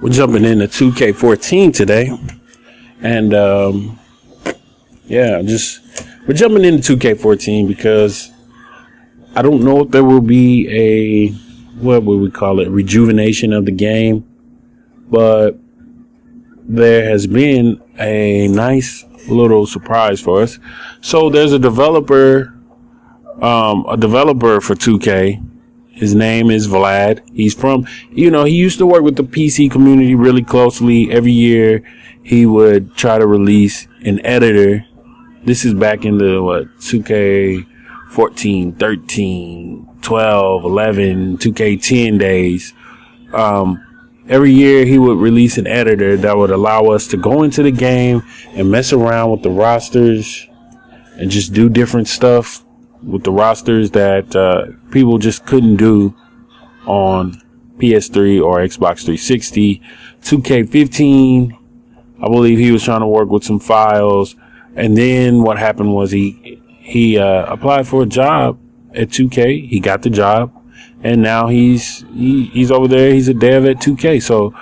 We're jumping into 2K14 today, and we're jumping into 2K14 because I don't know if there will be a, what would we call it, rejuvenation of the game, but there has been a nice little surprise for us. So there's a developer for 2K. His name is VLAD. He's from, he used to work with the PC community really closely. Every year he would try to release an editor. This is back in the, 2K14, 13, 12, 11, 2K10 days. Every year he would release an editor that would allow us to go into the game and mess around with the rosters and just do different stuff with the rosters that people just couldn't do on PS3 or Xbox 360. 2K15, I believe he was trying to work with some files. And then what happened was he applied for a job at 2K. He got the job. And now he's over there. He's a dev at 2K. So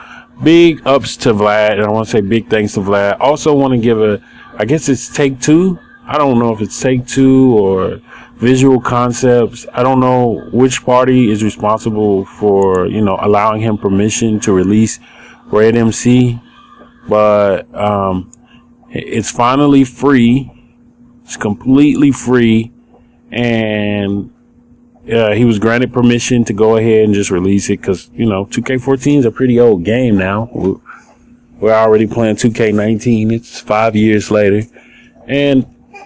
big ups to Vlad. And I want to say big thanks to Vlad. Also want to give I guess it's Take-Two. I don't know if it's Take-Two or Visual Concepts. I don't know which party is responsible for, allowing him permission to release Red MC. But it's finally free. It's completely free. And he was granted permission to go ahead and just release it because, 2K14 is a pretty old game now. We're already playing 2K19. It's 5 years later.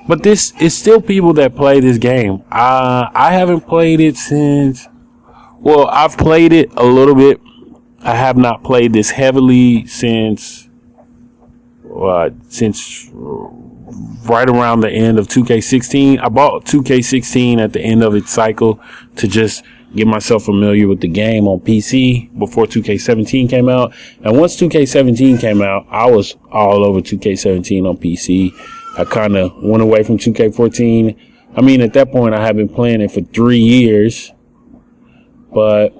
But this is still people that play this game. I haven't played it I've played it a little bit. I have not played this heavily since right around the end of 2K16. I bought 2K16 at the end of its cycle to just get myself familiar with the game on PC before 2K17 came out. And once 2K17 came out, I was all over 2K17 on PC. I kind of went away from 2K14. I mean, at that point, I had been playing it for 3 years. But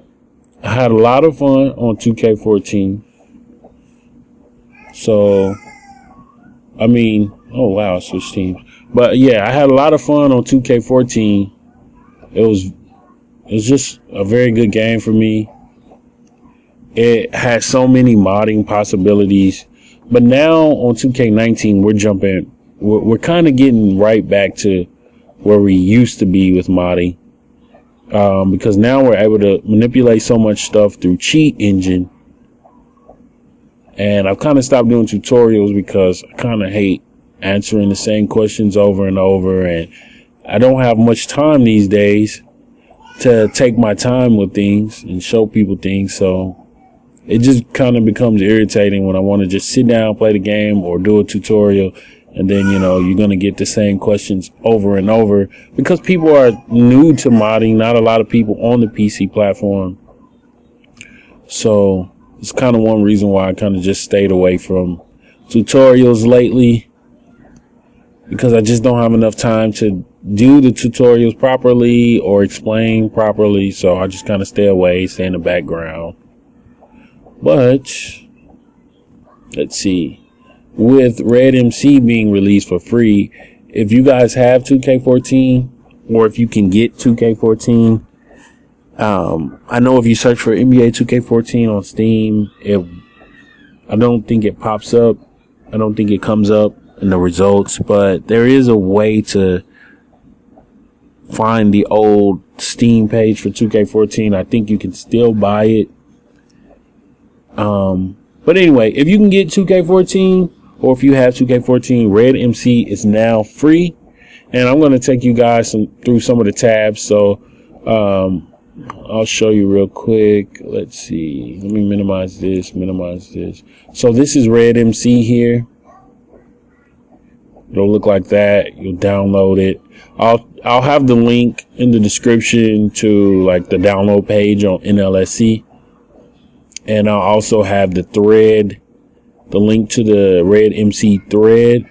I had a lot of fun on 2K14. So, I mean, oh, wow, I switched teams. But, yeah, I had a lot of fun on 2K14. It was just a very good game for me. It had so many modding possibilities. But now on 2K19, we're kind of getting right back to where we used to be with modding. Because now we're able to manipulate so much stuff through Cheat Engine. And I've kind of stopped doing tutorials because I kind of hate answering the same questions over and over. And I don't have much time these days to take my time with things and show people things. So it just kind of becomes irritating when I want to just sit down, play the game, or do a tutorial. And then, you're going to get the same questions over and over because people are new to modding. Not a lot of people on the PC platform. So it's kind of one reason why I kind of just stayed away from tutorials lately, because I just don't have enough time to do the tutorials properly or explain properly. So I just kind of stay away, stay in the background. But let's see. With Red MC being released for free, if you guys have 2K14 or if you can get 2K14, I know if you search for NBA 2K14 on Steam, I don't think it pops up. I don't think it comes up in the results, but there is a way to find the old Steam page for 2K14. I think you can still buy it. But anyway, if you can get 2K14, or if you have 2K14, Red MC is now free. And I'm going to take you guys through some of the tabs. So I'll show you real quick. Let's see. Let me minimize this. So this is Red MC here. It'll look like that. You'll download it. I'll have the link in the description to like the download page on NLSC. And I'll also have the link to the Red MC thread,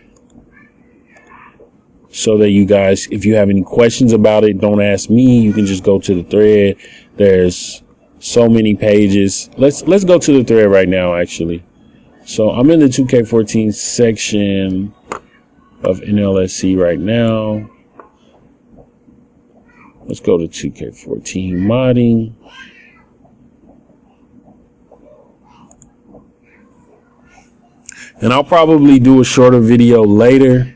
so that you guys, if you have any questions about it, don't ask me. You can just go to the thread. There's so many pages. Let's go to the thread right now, actually. So I'm in the 2K14 section of NLSC right now. Let's go to 2K14 modding. And I'll probably do a shorter video later.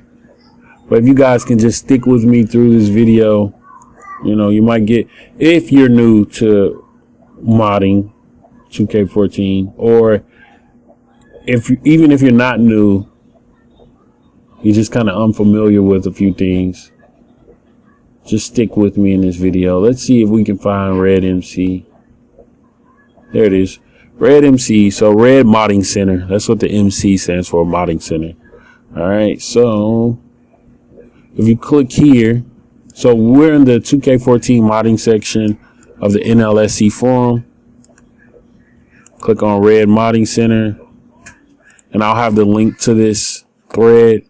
But if you guys can just stick with me through this video, you know, you might get, if you're new to modding 2K14, or even if you're not new, you're just kind of unfamiliar with a few things, just stick with me in this video. Let's see if we can find Red MC. There it is. Red MC. So Red Modding Center. That's what the MC stands for, Modding Center. All right. So if you click here, so we're in the 2K14 modding section of the NLSC forum. Click on Red Modding Center, and I'll have the link to this thread.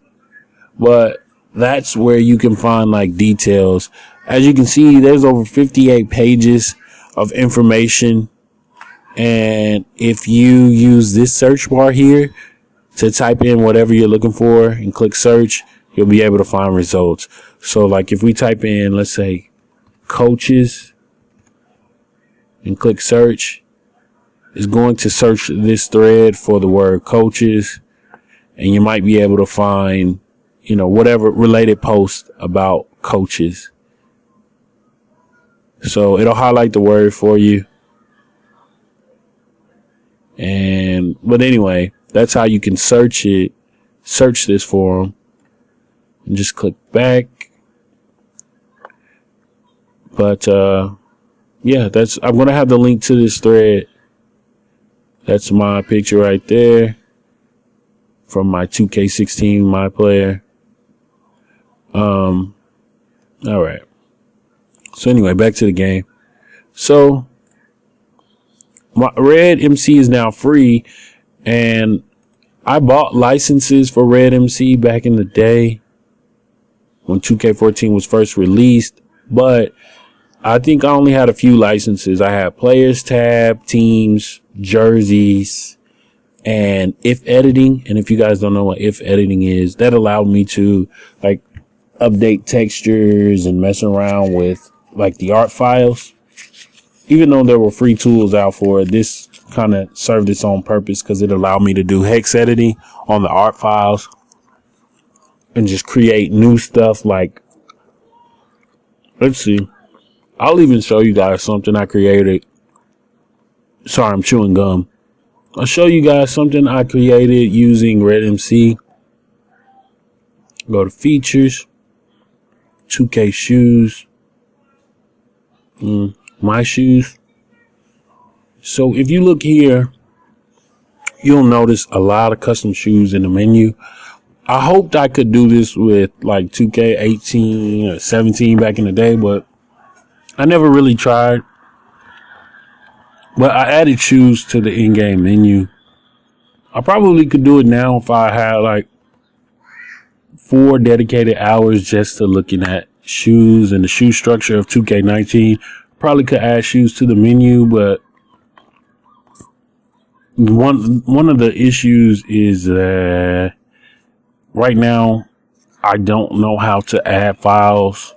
But that's where you can find like details. As you can see, there's over 58 pages of information. And if you use this search bar here to type in whatever you're looking for and click search, you'll be able to find results. So like if we type in, let's say, coaches and click search, it's going to search this thread for the word coaches, and you might be able to find, you know, whatever related post about coaches. So it'll highlight the word for you. But anyway, that's how you can search this forum, and just click back. But yeah, I'm gonna have the link to this thread. That's my picture right there from my 2K16 my player. All right. So anyway, back to the game. So my Red MC is now free, and I bought licenses for Red MC back in the day when 2K14 was first released, but I think I only had a few licenses. I had players tab, teams, jerseys, and if editing. And if you guys don't know what if editing is, that allowed me to like update textures and mess around with like the art files. Even though there were free tools out for it, this kind of served its own purpose because it allowed me to do hex editing on the art files and just create new stuff. Like, let's see. I'll even show you guys something I created. Sorry, I'm chewing gum. I'll show you guys something I created using Red MC. Go to features, 2K shoes, my shoes. So if you look here, you'll notice a lot of custom shoes in the menu. I hoped I could do this with like 2K18 or 17 back in the day, but I never really tried. But I added shoes to the in-game menu. I probably could do it now if I had like 4 dedicated hours just to looking at shoes and the shoe structure of 2K19. Probably could add shoes to the menu, but one of the issues is that right now I don't know how to add files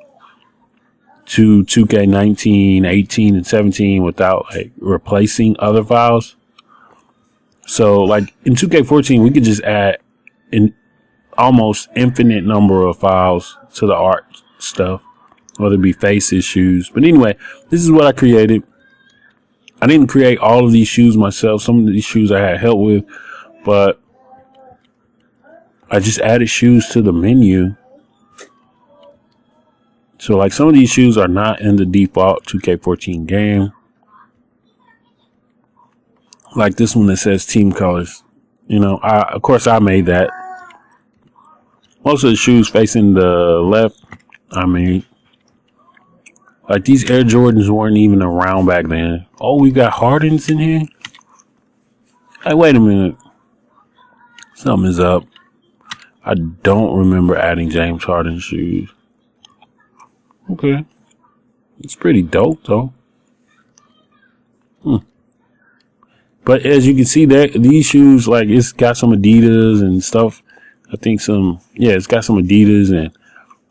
to 2K19, 18, and 17 without like replacing other files. So like in 2K14, we could just add an almost infinite number of files to the art stuff, whether it be faces, shoes. But anyway, this is what I created. I didn't create all of these shoes myself. Some of these shoes I had help with, but I just added shoes to the menu. So like some of these shoes are not in the default 2K14 game. Like this one that says team colors. You know, of course I made that. Most of the shoes facing the left, I made. Like these Air Jordans weren't even around back then. Oh, we got Hardens in here? Hey, wait a minute. Something is up. I don't remember adding James Harden shoes. Okay. It's pretty dope, though. But as you can see, that these shoes, like, it's got some Adidas and stuff. I think it's got some Adidas and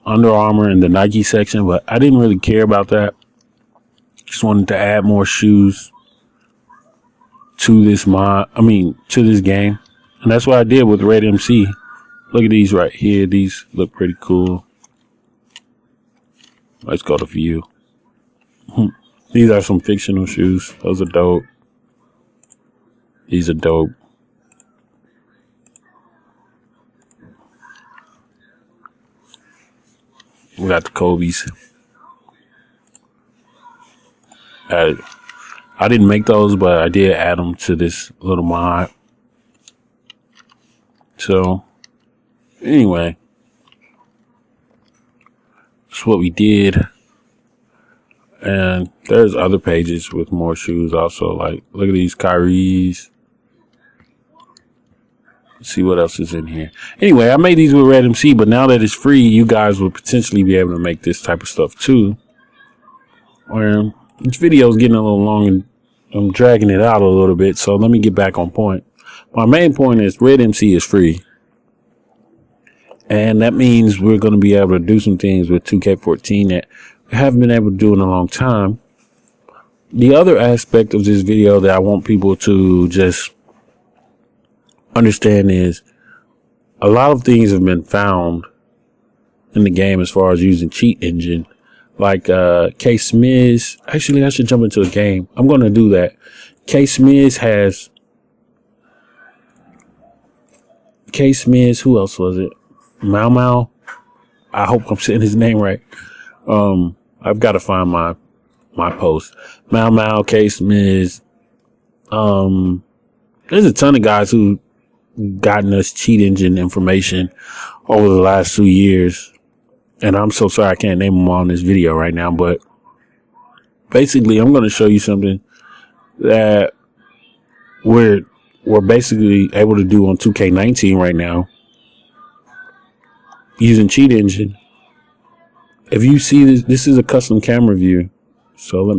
Under Armour in the Nike section, but I didn't really care about that. Just wanted to add more shoes to this to this game. And that's what I did with Red MC. Look at these right here. These look pretty cool. Let's go to view. These are some fictional shoes. Those are dope. These are dope. We got the Kobe's. I didn't make those, but I did add them to this little mod. So, anyway, that's what we did. And there's other pages with more shoes also. Like, look at these Kyrie's. Let's see what else is in here. Anyway, I made these with Red MC, but now that it's free, you guys will potentially be able to make this type of stuff too. This video is getting a little long and I'm dragging it out a little bit, so let me get back on point. My main point is Red MC is free. And that means we're going to be able to do some things with 2K14 that we haven't been able to do in a long time. The other aspect of this video that I want people to just understand is a lot of things have been found in the game as far as using cheat engine. Like K Smiz. Actually, I should jump into the game. I'm going to do that. K Smiz, who else was it? Mau. I hope I'm saying his name right. I've got to find my post. Mau, K Smiz. There's a ton of guys who gotten us cheat engine information over the last 2 years. And I'm so sorry I can't name them all in this video right now, but basically I'm going to show you something that we're basically able to do on 2K19 right now using cheat engine. If you see this is a custom camera view. So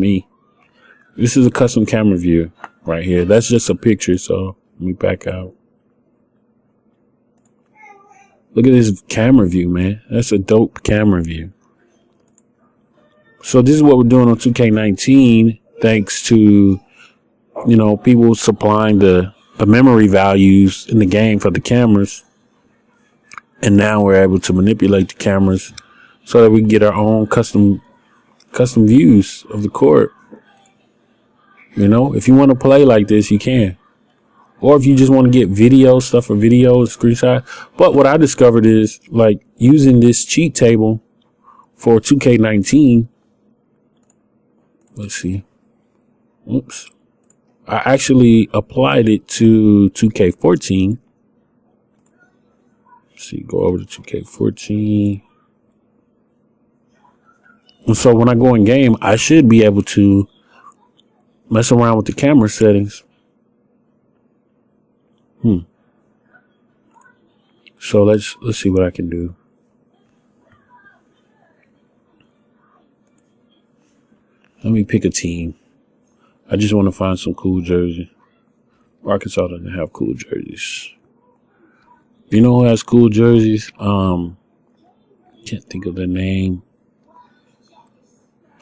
this is a custom camera view right here. That's just a picture. So let me back out. Look at this camera view, man. That's a dope camera view. So this is what we're doing on 2K19, thanks to, people supplying the memory values in the game for the cameras. And now we're able to manipulate the cameras so that we can get our own custom views of the court. If you want to play like this, you can. Or if you just want to get stuff for video, screenshot. But what I discovered is, like, using this cheat table for 2K19. Let's see. Oops. I actually applied it to 2K14. Let's see, go over to 2K14. And so when I go in game, I should be able to mess around with the camera settings. So let's see what I can do. Let me pick a team. I just want to find some cool jerseys. Arkansas doesn't have cool jerseys. You know who has cool jerseys? Can't think of the name.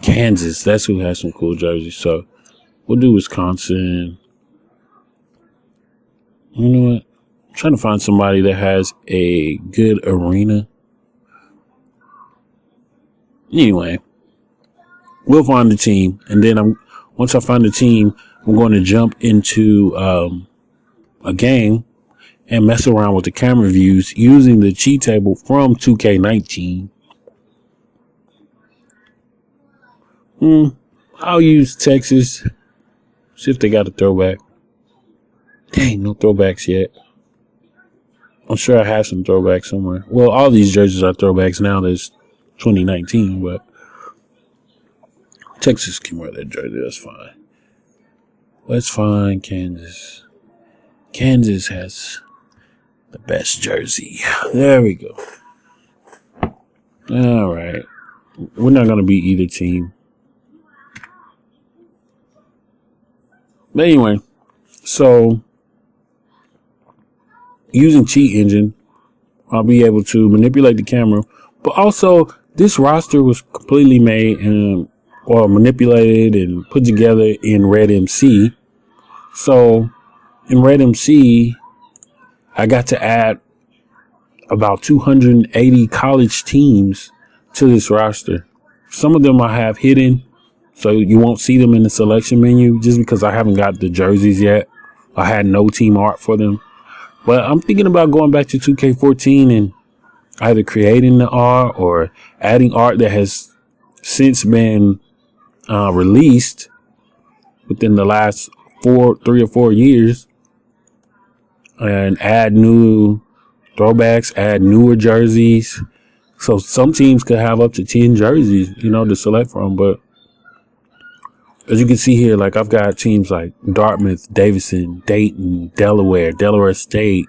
Kansas. That's who has some cool jerseys. So we'll do Wisconsin. You know what? I'm trying to find somebody that has a good arena. Anyway, we'll find the team, and then once I find the team, I'm going to jump into a game and mess around with the camera views using the cheat table from 2K19. I'll use Texas. See if they got a throwback. Dang, no throwbacks yet. I'm sure I have some throwbacks somewhere. Well, all these jerseys are throwbacks now. There's 2019, but Texas can wear that jersey. That's fine. Let's find Kansas. Kansas has the best jersey. There we go. All right. We're not going to beat either team. But anyway, so using Cheat Engine, I'll be able to manipulate the camera. But also, this roster was completely made or manipulated and put together in RedMC. So in RedMC, I got to add about 280 college teams to this roster. Some of them I have hidden, so you won't see them in the selection menu just because I haven't got the jerseys yet. I had no team art for them. But I'm thinking about going back to 2K14 and either creating the art or adding art that has since been released within the last 3 or 4 years, and add new throwbacks, add newer jerseys. So some teams could have up to 10 jerseys, to select from. But as you can see here, like I've got teams like Dartmouth, Davidson, Dayton, Delaware State.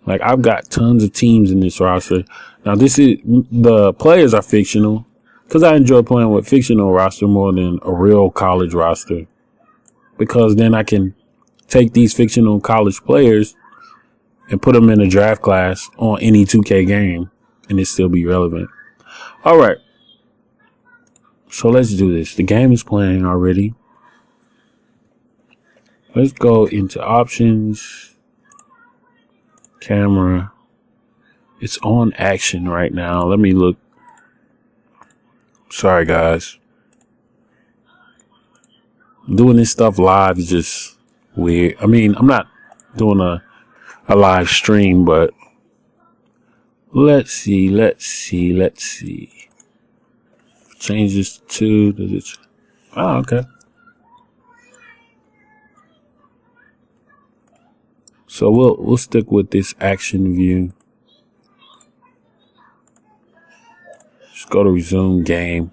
Like I've got tons of teams in this roster. Now the players are fictional because I enjoy playing with fictional roster more than a real college roster, because then I can take these fictional college players and put them in a draft class on any 2K game and it still be relevant. All right. So let's do this. The game is playing already. Let's go into options, camera. It's on action right now. Let me look. Sorry, guys. Doing this stuff live is just weird. I mean, I'm not doing a live stream, but let's see. Change this to 2. Does it? Oh, okay. So we'll stick with this action view. Just go to resume game.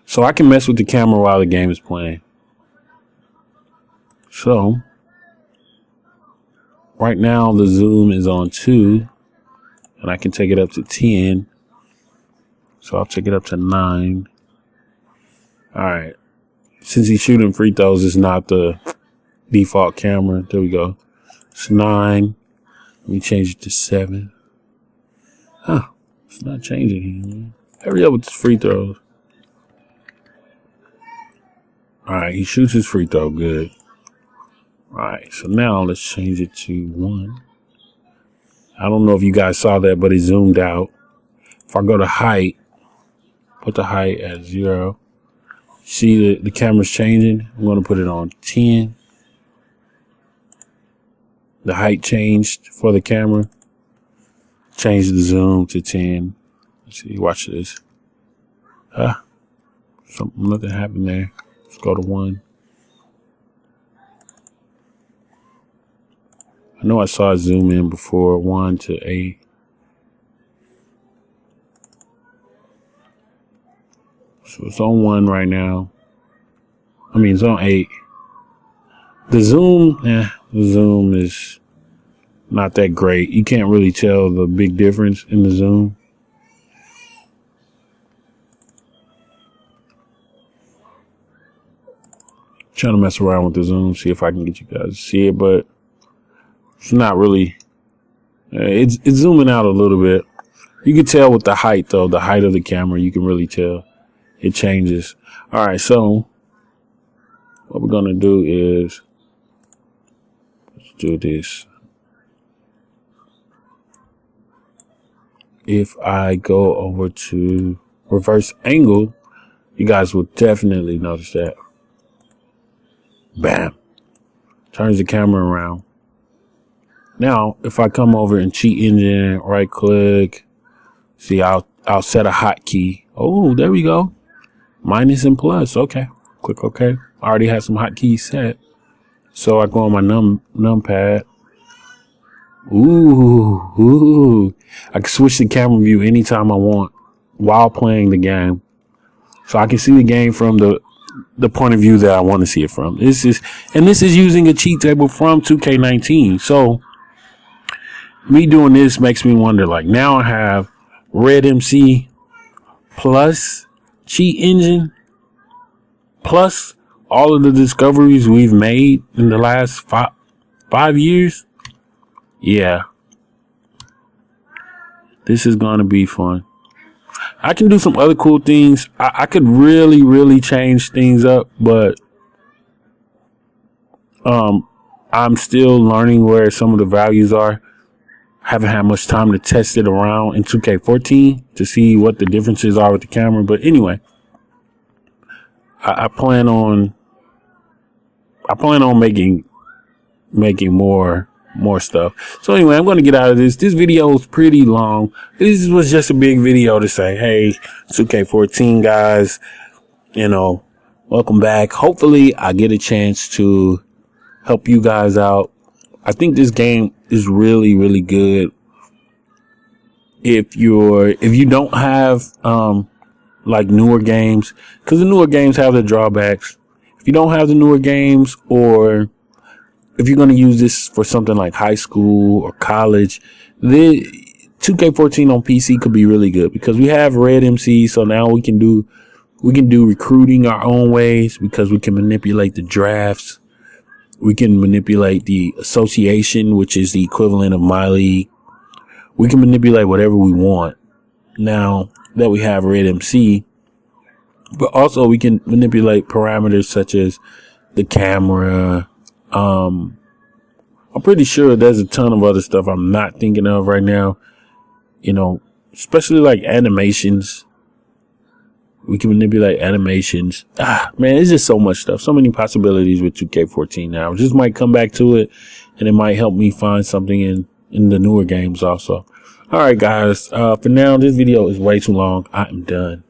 So I can mess with the camera while the game is playing. So right now the zoom is on 2 and I can take it up to 10. So I'll take it up to 9. All right. Since he's shooting free throws, it's not the default camera. There we go. It's 9. Let me change it to 7. Huh. It's not changing here, man. Hurry up with his free throws. All right. He shoots his free throw. Good. All right. So now let's change it to 1. I don't know if you guys saw that, but it zoomed out. If I go to height, put the height at 0. See the camera's changing. I'm going to put it on 10. The height changed for the camera. Change the zoom to 10. Let's see. Watch this. Nothing happened there. Let's go to 1. I know I saw it zoom in before. 1 to 8. So it's on 1 right now. I mean, it's on 8. The zoom is not that great. You can't really tell the big difference in the zoom. Trying to mess around with the zoom, see if I can get you guys to see it, but it's not really. It's zooming out a little bit. You can tell with the height, though. The height of the camera, you can really tell. It changes. All right, so what we're going to do is let's do this. If I go over to reverse angle, you guys will definitely notice that. Bam. Turns the camera around. Now, if I come over in Cheat Engine, right click, see, I'll set a hotkey. Oh, there we go. Minus and plus. Okay. Click OK. I already have some hotkeys set. So I go on my numpad. Ooh. I can switch the camera view anytime I want while playing the game. So I can see the game from the point of view that I want to see it from. This is using a cheat table from 2K19. So me doing this makes me wonder, like, now I have RedMC plus Cheat Engine plus all of the discoveries we've made in the last 5 years. Yeah. This is going to be fun. I can do some other cool things. I could really, really change things up, but I'm still learning where some of the values are. Haven't had much time to test it around in 2K14 to see what the differences are with the camera. But anyway, I plan on making more stuff. So anyway, I'm going to get out of this. This video is pretty long. This was just a big video to say, hey, 2K14 guys, welcome back. Hopefully I get a chance to help you guys out. I think this game is really, really good. If you don't have, like newer games, because the newer games have the drawbacks. If you don't have the newer games, or if you're going to use this for something like high school or college, the 2K14 on PC could be really good because we have Red MC. So now we can do recruiting our own ways because we can manipulate the drafts. We can manipulate the association, which is the equivalent of my league. We can manipulate whatever we want now that we have Red MC. But also we can manipulate parameters such as the camera. I'm pretty sure there's a ton of other stuff I'm not thinking of right now. Especially like animations. We can manipulate animations. Man, it's just so much stuff. So many possibilities with 2K14 now. Just might come back to it, and it might help me find something in the newer games also. All right, guys. For now, this video is way too long. I am done.